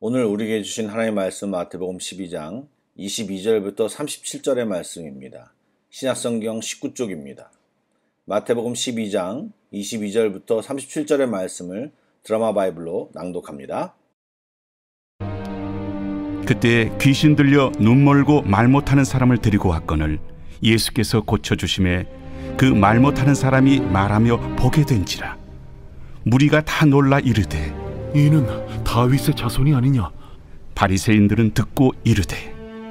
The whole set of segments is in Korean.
오늘 우리에게 주신 하나님의 말씀 마태복음 12장 22절부터 37절의 말씀입니다. 신약성경 19쪽입니다. 마태복음 12장 22절부터 37절의 말씀을 드라마 바이블로 낭독합니다. 그때 귀신 들려 눈 멀고 말 못하는 사람을 데리고 왔거늘 예수께서 고쳐주심에 그 말 못하는 사람이 말하며 보게 된지라. 무리가 다 놀라 이르되 이는 다윗의 자손이 아니냐? 바리새인들은 듣고 이르되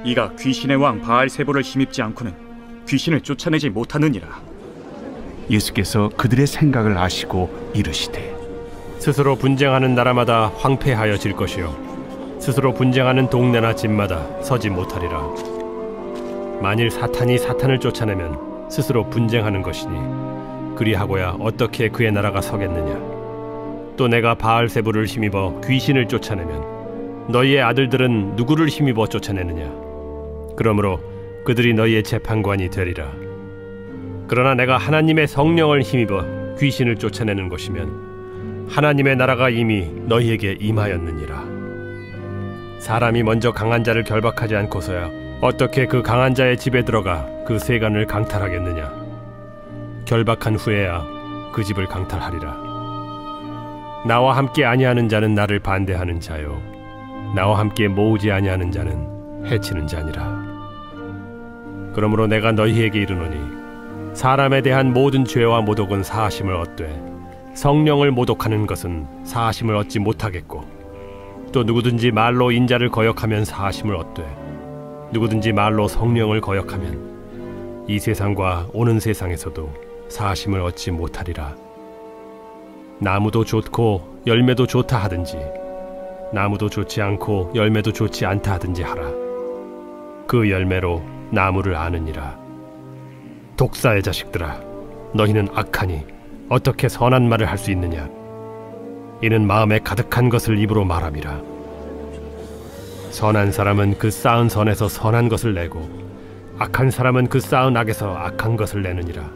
이가 귀신의 왕 바알세불을 힘입지 않고는 귀신을 쫓아내지 못하느니라. 예수께서 그들의 생각을 아시고 이르시되 스스로 분쟁하는 나라마다 황폐하여질 것이요 스스로 분쟁하는 동네나 집마다 서지 못하리라. 만일 사탄이 사탄을 쫓아내면 스스로 분쟁하는 것이니 그리하고야 어떻게 그의 나라가 서겠느냐. 또 내가 바알세불을 힘입어 귀신을 쫓아내면 너희의 아들들은 누구를 힘입어 쫓아내느냐. 그러므로 그들이 너희의 재판관이 되리라. 그러나 내가 하나님의 성령을 힘입어 귀신을 쫓아내는 것이면 하나님의 나라가 이미 너희에게 임하였느니라. 사람이 먼저 강한 자를 결박하지 않고서야 어떻게 그 강한 자의 집에 들어가 그 세간을 강탈하겠느냐. 결박한 후에야 그 집을 강탈하리라. 나와 함께 아니하는 자는 나를 반대하는 자요 나와 함께 모으지 아니하는 자는 해치는 자니라. 그러므로 내가 너희에게 이르노니 사람에 대한 모든 죄와 모독은 사하심을 얻되 성령을 모독하는 것은 사하심을 얻지 못하겠고, 또 누구든지 말로 인자를 거역하면 사하심을 얻되 누구든지 말로 성령을 거역하면 이 세상과 오는 세상에서도 사하심을 얻지 못하리라. 나무도 좋고 열매도 좋다 하든지 나무도 좋지 않고 열매도 좋지 않다 하든지 하라. 그 열매로 나무를 아느니라. 독사의 자식들아, 너희는 악하니 어떻게 선한 말을 할 수 있느냐. 이는 마음에 가득한 것을 입으로 말함이라. 선한 사람은 그 쌓은 선에서 선한 것을 내고 악한 사람은 그 쌓은 악에서 악한 것을 내느니라.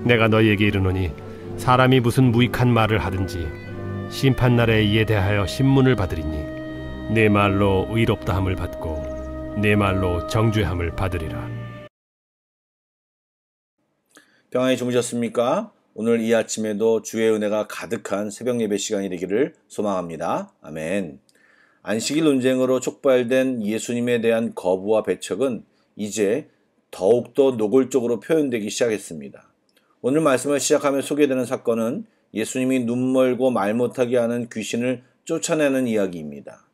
내가 너희에게 이르노니 사람이 무슨 무익한 말을 하든지 심판날에 이에 대하여 신문을 받으리니 내 말로 의롭다함을 받고 내 말로 정죄함을 받으리라. 평안히 주무셨습니까? 오늘 이 아침에도 주의 은혜가 가득한 새벽 예배 시간이 되기를 소망합니다. 아멘. 안식일 논쟁으로 촉발된 예수님에 대한 거부와 배척은 이제 더욱더 노골적으로 표현되기 시작했습니다. 오늘 말씀을 시작하며 소개되는 사건은 예수님이 눈 멀고 말 못하게 하는 귀신을 쫓아내는 이야기입니다.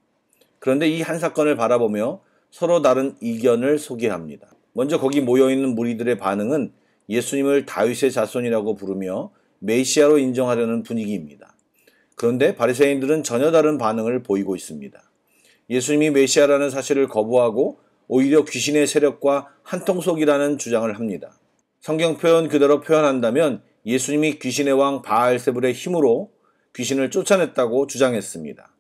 그런데 이 한 사건을 바라보며 서로 다른 이견을 소개합니다. 먼저 거기 모여있는 무리들의 반응은 예수님을 다윗의 자손이라고 부르며 메시아로 인정하려는 분위기입니다. 그런데 바리새인들은 전혀 다른 반응을 보이고 있습니다. 예수님이 메시아라는 사실을 거부하고 오히려 귀신의 세력과 한통속이라는 주장을 합니다. 성경 표현 그대로 표현한다면 예수님이 귀신의 왕 바알세불의 힘으로 귀신을 쫓아냈다고 주장했습니다.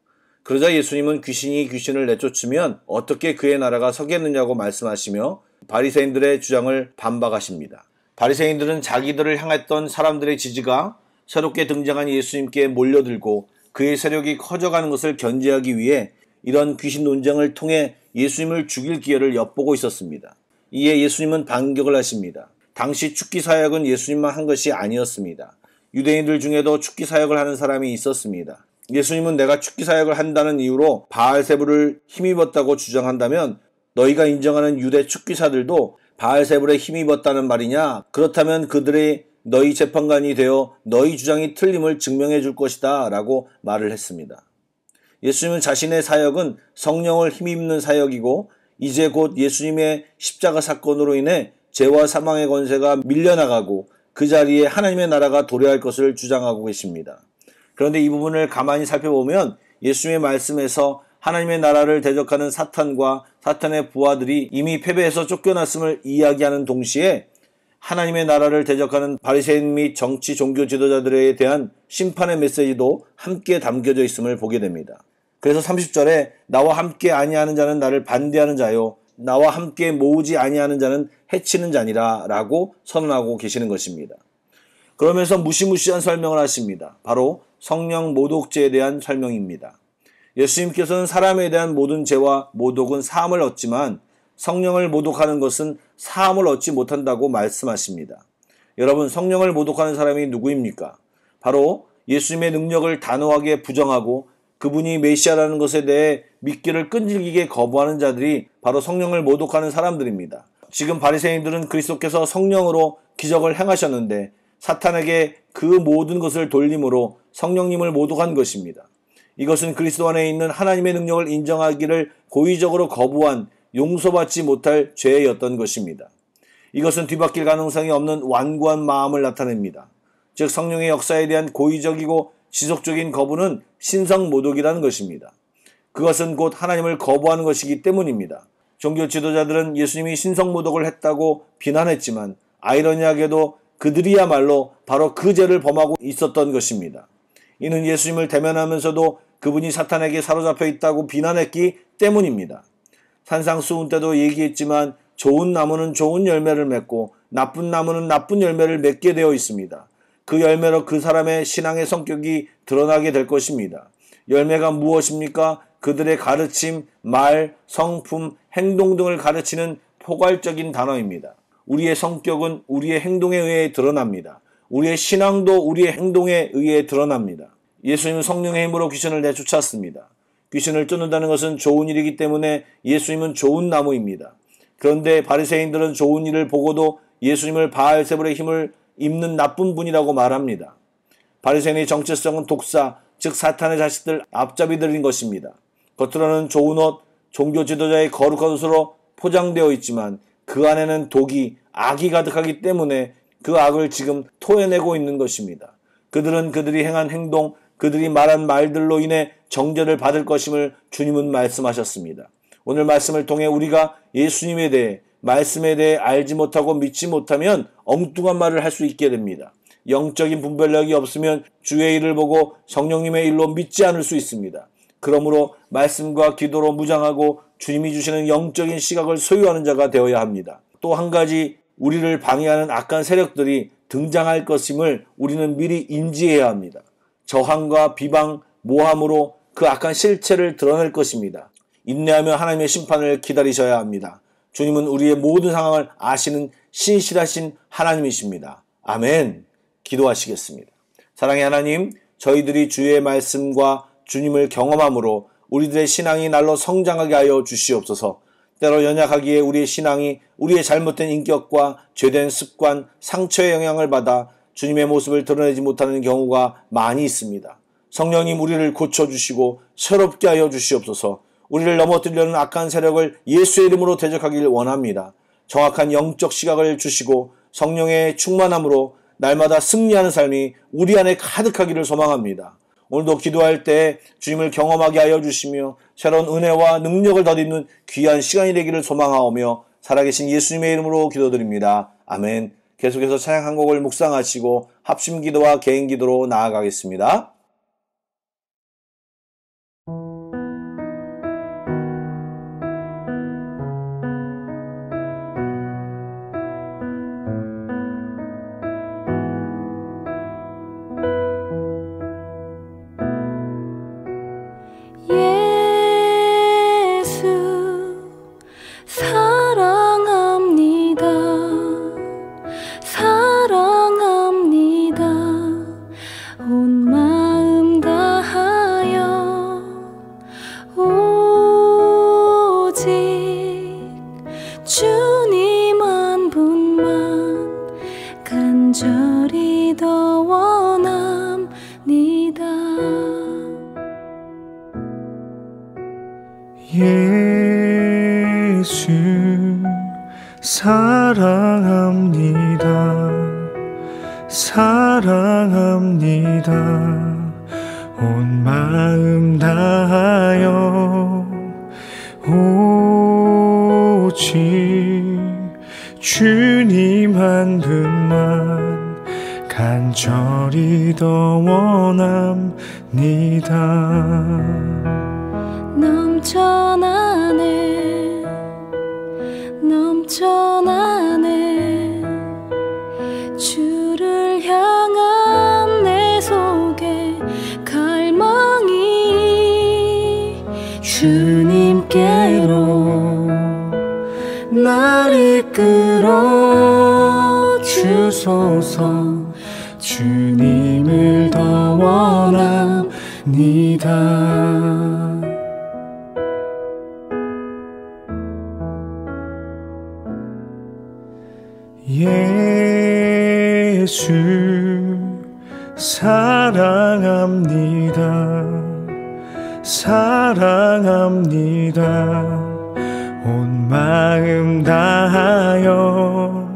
그러자 예수님은 귀신이 귀신을 내쫓으면 어떻게 그의 나라가 서겠느냐고 말씀하시며 바리새인들의 주장을 반박하십니다. 바리새인들은 자기들을 향했던 사람들의 지지가 새롭게 등장한 예수님께 몰려들고 그의 세력이 커져가는 것을 견제하기 위해 이런 귀신 논쟁을 통해 예수님을 죽일 기회를 엿보고 있었습니다. 이에 예수님은 반격을 하십니다. 당시 축기 사역은 예수님만 한 것이 아니었습니다. 유대인들 중에도 축기 사역을 하는 사람이 있었습니다. 예수님은 내가 축기 사역을 한다는 이유로 바알세불을 힘입었다고 주장한다면 너희가 인정하는 유대 축기사들도 바알세불에 힘입었다는 말이냐? 그렇다면 그들이 너희 재판관이 되어 너희 주장이 틀림을 증명해 줄 것이다 라고 말을 했습니다. 예수님은 자신의 사역은 성령을 힘입는 사역이고 이제 곧 예수님의 십자가 사건으로 인해 죄와 사망의 권세가 밀려나가고 그 자리에 하나님의 나라가 도래할 것을 주장하고 계십니다. 그런데 이 부분을 가만히 살펴보면 예수님의 말씀에서 하나님의 나라를 대적하는 사탄과 사탄의 부하들이 이미 패배해서 쫓겨났음을 이야기하는 동시에 하나님의 나라를 대적하는 바리새인 및 정치 종교 지도자들에 대한 심판의 메시지도 함께 담겨져 있음을 보게 됩니다. 그래서 30절에 나와 함께 아니하는 자는 나를 반대하는 자요 나와 함께 모으지 아니하는 자는 해치는 자니라 라고 선언하고 계시는 것입니다. 그러면서 무시무시한 설명을 하십니다. 바로 성령 모독죄에 대한 설명입니다. 예수님께서는 사람에 대한 모든 죄와 모독은 사함을 얻지만 성령을 모독하는 것은 사함을 얻지 못한다고 말씀하십니다. 여러분, 성령을 모독하는 사람이 누구입니까? 바로 예수님의 능력을 단호하게 부정하고 그분이 메시아라는 것에 대해 믿기를 끈질기게 거부하는 자들이 바로 성령을 모독하는 사람들입니다. 지금 바리새인들은 그리스도께서 성령으로 기적을 행하셨는데 사탄에게 그 모든 것을 돌림으로 성령님을 모독한 것입니다. 이것은 그리스도 안에 있는 하나님의 능력을 인정하기를 고의적으로 거부한 용서받지 못할 죄였던 것입니다. 이것은 뒤바뀔 가능성이 없는 완고한 마음을 나타냅니다. 즉 성령의 역사에 대한 고의적이고 지속적인 거부는 신성모독이라는 것입니다. 그것은 곧 하나님을 거부하는 것이기 때문입니다. 종교 지도자들은 예수님이 신성모독을 했다고 비난했지만 아이러니하게도 그들이야말로 바로 그 죄를 범하고 있었던 것입니다. 이는 예수님을 대면하면서도 그분이 사탄에게 사로잡혀 있다고 비난했기 때문입니다. 산상수훈 때도 얘기했지만 좋은 나무는 좋은 열매를 맺고 나쁜 나무는 나쁜 열매를 맺게 되어 있습니다. 그 열매로 그 사람의 신앙의 성격이 드러나게 될 것입니다. 열매가 무엇입니까? 그들의 가르침, 말, 성품, 행동 등을 가르치는 포괄적인 단어입니다. 우리의 성격은 우리의 행동에 의해 드러납니다. 우리의 신앙도 우리의 행동에 의해 드러납니다. 예수님은 성령의 힘으로 귀신을 내쫓았습니다. 귀신을 쫓는다는 것은 좋은 일이기 때문에 예수님은 좋은 나무입니다. 그런데 바리새인들은 좋은 일을 보고도 예수님을 바알세불의 힘을 입는 나쁜 분이라고 말합니다. 바리새인의 정체성은 독사, 즉 사탄의 자식들, 앞잡이들인 것입니다. 겉으로는 좋은 옷, 종교 지도자의 거룩한 옷으로 포장되어 있지만 그 안에는 독이, 악이 가득하기 때문에 그 악을 지금 토해내고 있는 것입니다. 그들은 그들이 행한 행동, 그들이 말한 말들로 인해 정죄를 받을 것임을 주님은 말씀하셨습니다. 오늘 말씀을 통해 우리가 예수님에 대해, 말씀에 대해 알지 못하고 믿지 못하면 엉뚱한 말을 할 수 있게 됩니다. 영적인 분별력이 없으면 주의 일을 보고 성령님의 일로 믿지 않을 수 있습니다. 그러므로 말씀과 기도로 무장하고 주님이 주시는 영적인 시각을 소유하는 자가 되어야 합니다. 또 한 가지, 우리를 방해하는 악한 세력들이 등장할 것임을 우리는 미리 인지해야 합니다. 저항과 비방, 모함으로 그 악한 실체를 드러낼 것입니다. 인내하며 하나님의 심판을 기다리셔야 합니다. 주님은 우리의 모든 상황을 아시는 신실하신 하나님이십니다. 아멘. 기도하시겠습니다. 사랑의 하나님, 저희들이 주의 말씀과 주님을 경험함으로 우리들의 신앙이 날로 성장하게 하여 주시옵소서. 때로 연약하기에 우리의 신앙이 우리의 잘못된 인격과 죄된 습관, 상처의 영향을 받아 주님의 모습을 드러내지 못하는 경우가 많이 있습니다. 성령님, 우리를 고쳐주시고 새롭게 하여 주시옵소서. 우리를 넘어뜨리려는 악한 세력을 예수의 이름으로 대적하길 원합니다. 정확한 영적 시각을 주시고 성령의 충만함으로 날마다 승리하는 삶이 우리 안에 가득하기를 소망합니다. 오늘도 기도할 때 주님을 경험하게 하여 주시며 새로운 은혜와 능력을 덧입는 귀한 시간이 되기를 소망하오며 살아계신 예수님의 이름으로 기도드립니다. 아멘. 계속해서 찬양 한 곡을 묵상하시고 합심 기도와 개인 기도로 나아가겠습니다. 주님 한 분만 간절히 더 원합니다. 예수 사랑합니다. 사랑합니다. 온 마음 다하여 오직 주님 한 분만 간절히 더 원합니다. 넘쳐나네 넘쳐나네 주를 향한 내 속에 갈망이 날 이끌어 주소서. 주님을 더 원합니다. 예수 사랑합니다. 사랑합니다. 온 마음 다하여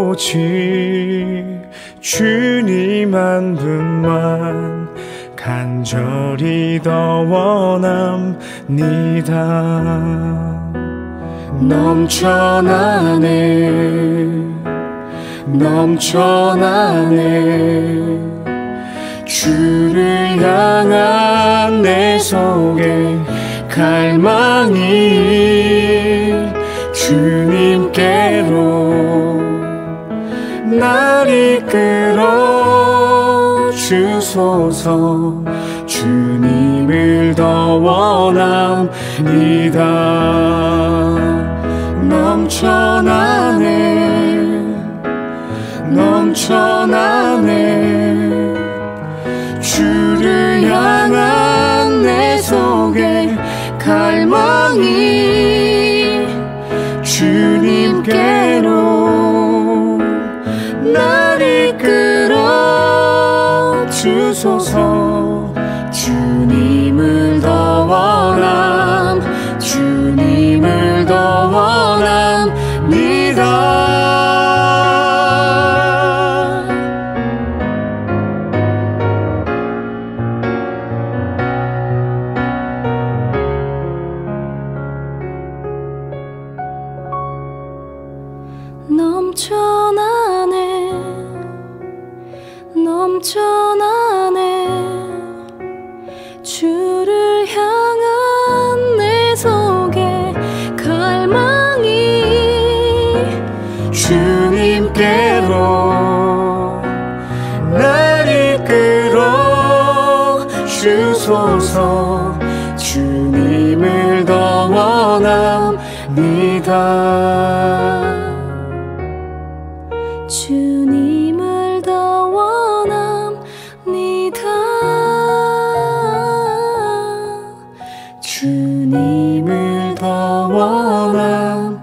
오직 주님 한 분만 간절히 더 원합니다. 넘쳐나네 넘쳐나네 주를 향한 내 속에 갈망이 주님께로 날 이끌어 주소서. 주님을 더 원합니다. 넘쳐나네 넘쳐나네 주를 향한 내 속에 갈망이 주님께로 날 이끌어 주소서. 주님을 더 원함 주님을 더 원합니다. 넘쳐나네 넘쳐나네 주를 향한 내 속에 갈망이 주님께로 날 이끌어 주소서. 주님을 더 원합니다. 주님을 더 원합니다. 주님을 더 원합니다.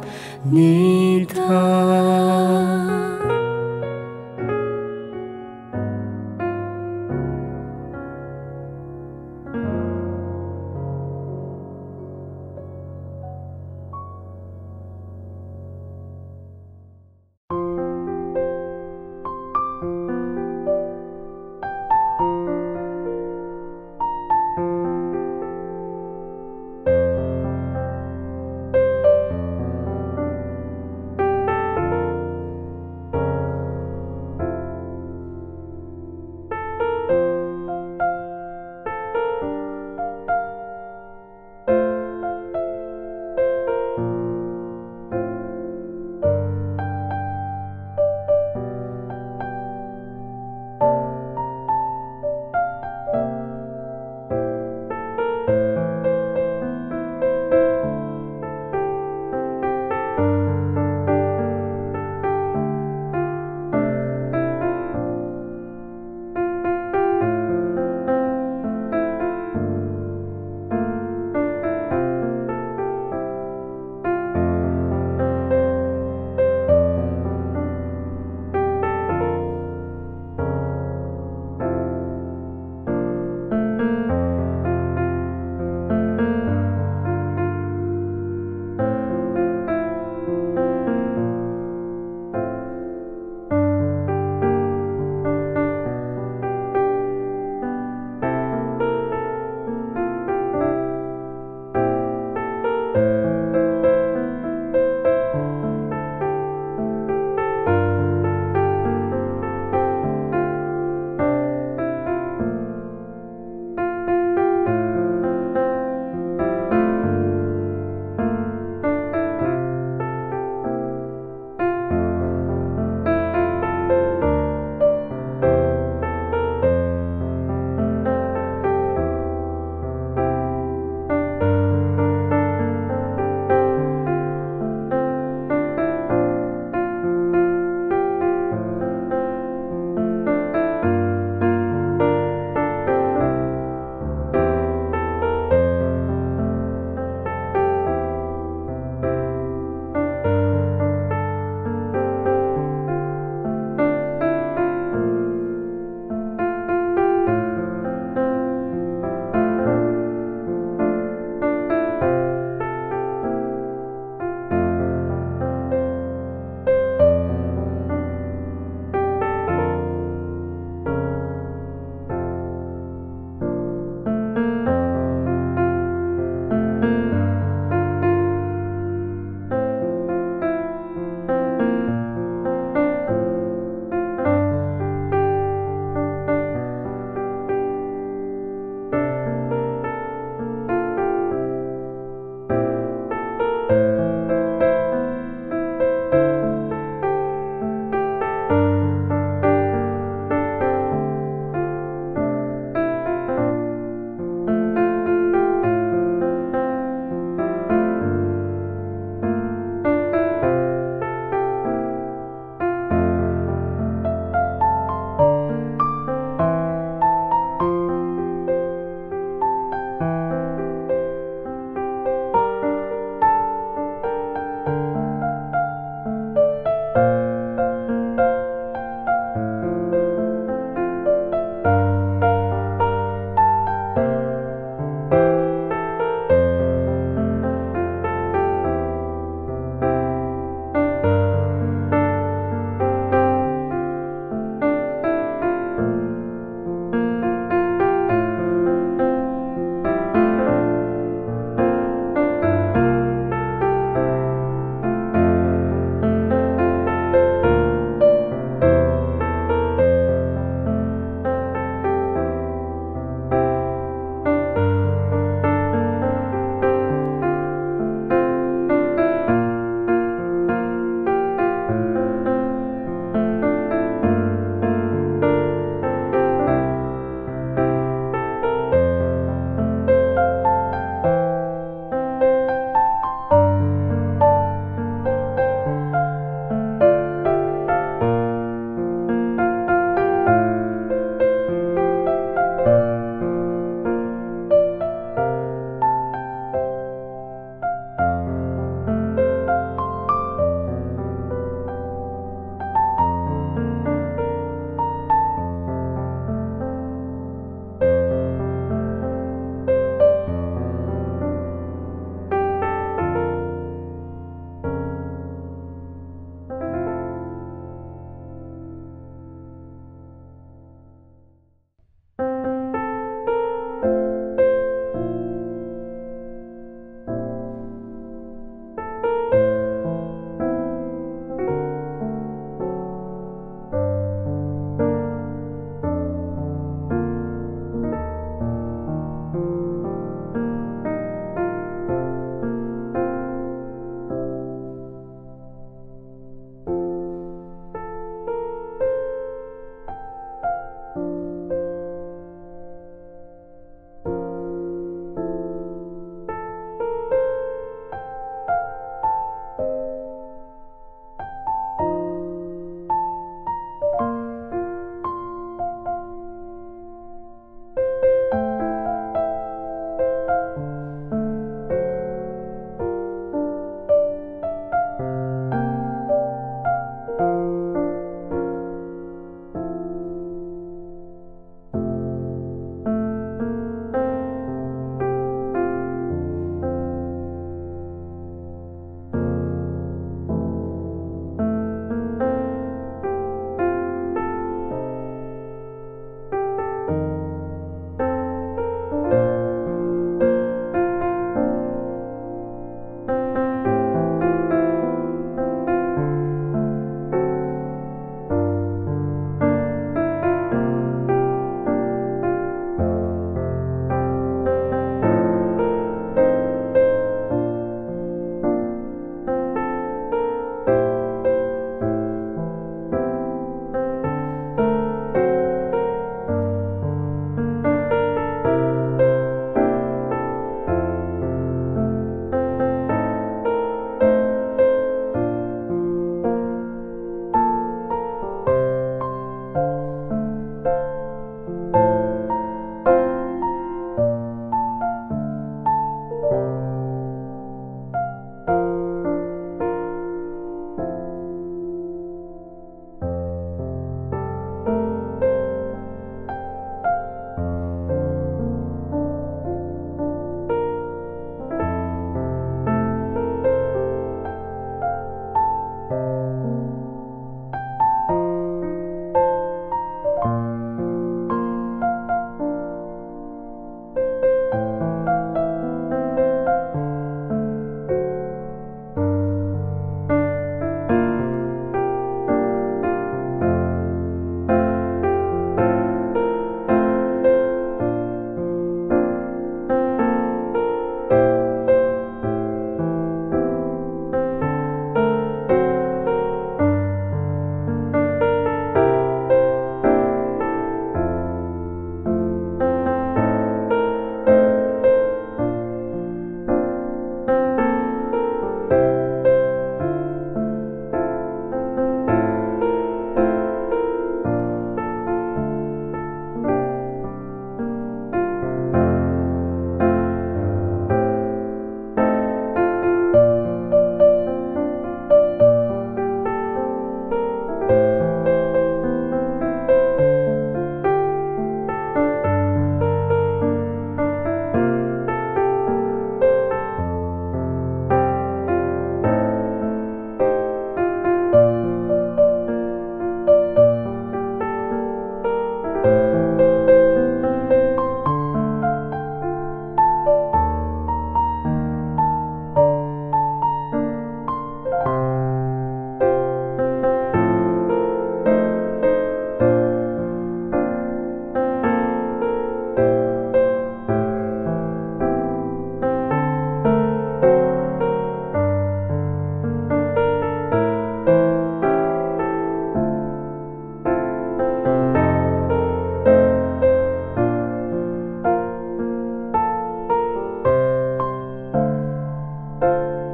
아멘.